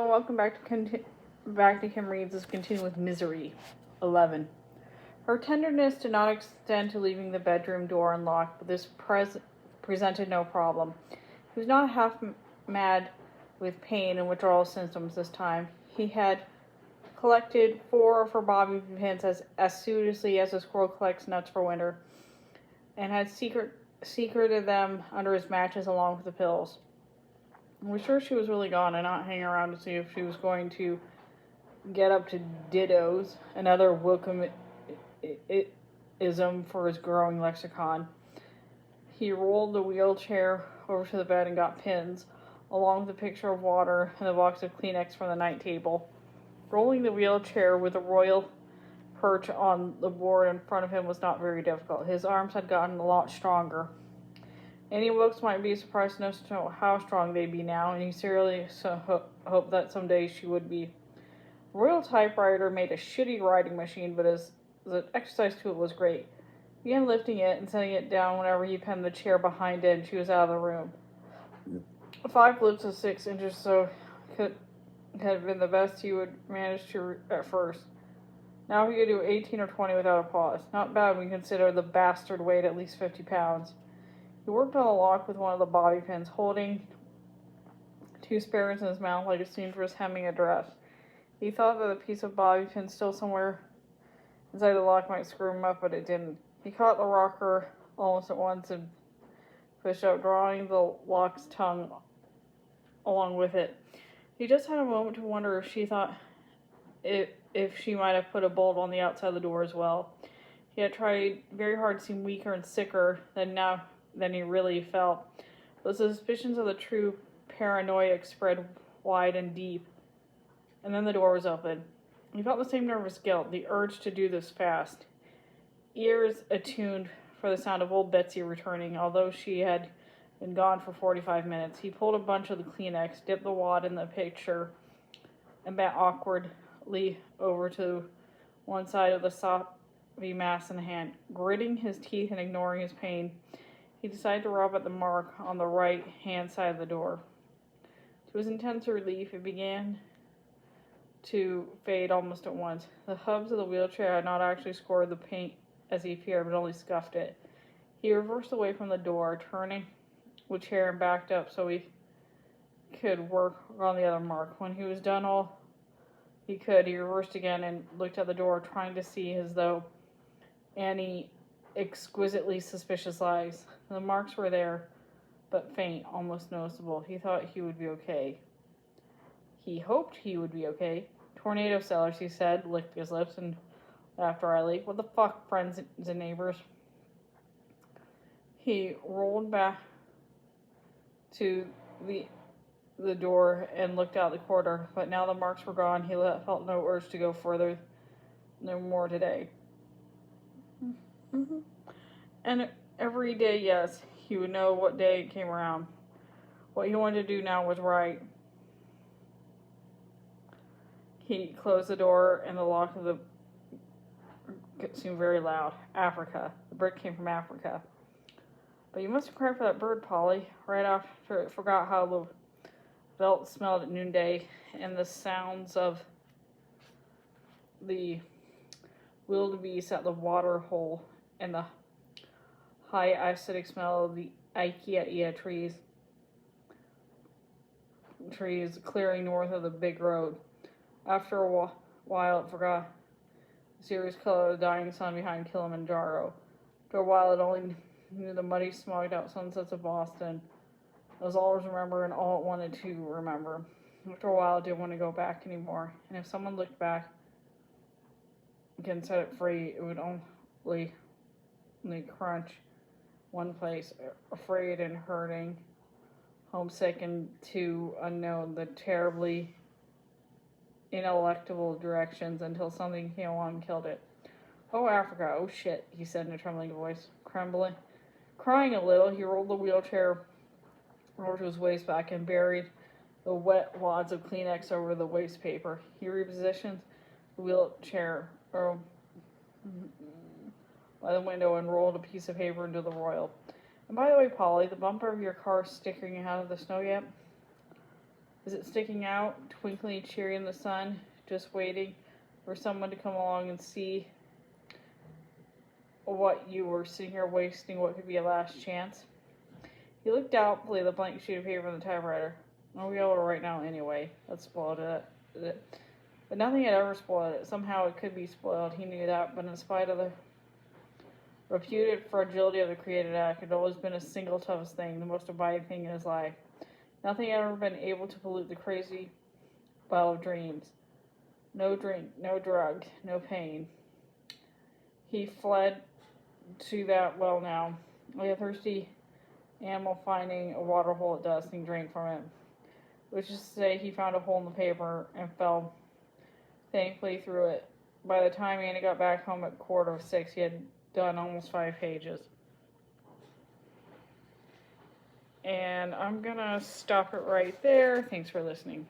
welcome back to Kim Reads' Continue with Misery. 11. Her tenderness did not extend to leaving the bedroom door unlocked, but this presented no problem. He was not half mad with pain and withdrawal symptoms this time. He had collected 4 of her bobby pins as assiduously as a squirrel collects nuts for winter, and had secreted them under his mattress along with the pills. I was sure she was really gone and not hanging around to see if she was going to get up to dittos, another Wilcomism for his growing lexicon. He rolled the wheelchair over to the bed and got pins, along with a picture of water and a box of Kleenex from the night table. Rolling the wheelchair with a royal perch on the board in front of him was not very difficult. His arms had gotten a lot stronger. Any Wilkes might be surprised to know how strong they'd be now, and he seriously hoped that someday she would be. The Royal Typewriter made a shitty writing machine, but as an exercise tool was great. He began lifting it and setting it down whenever he penned the chair behind it, and she was out of the room. 5 lifts of 6 inches so could have been the best he would manage to at first. Now he could do 18 or 20 without a pause. Not bad when you consider the bastard weighed at least 50 pounds. He worked on the lock with one of the bobby pins, holding 2 spare ones in his mouth like a seamstress hemming a dress. He thought that a piece of bobby pin still somewhere inside the lock might screw him up, but it didn't. He caught the rocker almost at once and pushed out, drawing the lock's tongue along with it. He just had a moment to wonder if she thought if she might have put a bolt on the outside of the door as well. He had tried very hard to seem weaker and sicker than he really felt. The suspicions of the true paranoia spread wide and deep, and then the door was open. He felt the same nervous guilt, the urge to do this fast. Ears attuned for the sound of old Betsy returning, although she had been gone for 45 minutes. He pulled a bunch of the Kleenex, dipped the wad in the pitcher, and bent awkwardly over to one side of the soppy mass in the hand. Gritting his teeth and ignoring his pain, he decided to rub at the mark on the right-hand side of the door. To his intense relief, it began to fade almost at once. The hubs of the wheelchair had not actually scored the paint as he feared, but only scuffed it. He reversed away from the door, turning the chair and backed up so he could work on the other mark. When he was done all he could, he reversed again and looked at the door, trying to see as though any exquisitely suspicious eyes. The marks were there, but faint, almost noticeable. He thought he would be okay. He hoped he would be okay. Tornado sellers, he said, licked his lips and laughed dryly. What the fuck, friends and neighbors? He rolled back to the door and looked out the corridor, but now the marks were gone. He felt no urge to go further, no more today. And every day, yes, he would know what day it came around. What he wanted to do now was right. He closed the door, and the lock of the seemed very loud. Africa. The bird came from Africa. But you must have cried for that bird, Polly. Right after it forgot how the veldt smelled at noonday, and the sounds of the wildebeest at the water hole, and the high acidic smell of the Ikea trees clearing north of the big road. After a while, it forgot the serious color of the dying sun behind Kilimanjaro. After a while, it only knew the muddy, smogged out sunsets of Boston. It was all it remembered and all it wanted to remember. After a while, it didn't want to go back anymore. And if someone looked back and set it free, it would only crunch one place, afraid and hurting, homesick and too unknown, the terribly ineluctable directions until something came along and killed it. Oh, Africa, oh shit, he said in a trembling voice, crying a little. He rolled the wheelchair over to his waistband and buried the wet wads of Kleenex over the waste paper. He repositioned the wheelchair by the window and rolled a piece of paper into the royal. And by the way, Polly, the bumper of your car sticking out of the snow yet? Is it sticking out, twinkling cheery in the sun, just waiting for someone to come along and see what you were sitting here wasting what could be a last chance? He looked doubtfully at the blank sheet of paper on the typewriter. I'll be able to write now anyway. That spoiled it. But nothing had ever spoiled it. Somehow it could be spoiled. He knew that, but in spite of the reputed fragility of the created act, it had always been a single toughest thing, the most abiding thing in his life. Nothing had ever been able to pollute the crazy well of dreams. No drink, no drug, no pain. He fled to that well now, like a thirsty animal finding a water hole at dusk and drank from it. Which is to say, he found a hole in the paper and fell thankfully through it. By the time Annie got back home at 6:15, he had done almost 5 pages. And I'm gonna stop it right there. Thanks for listening.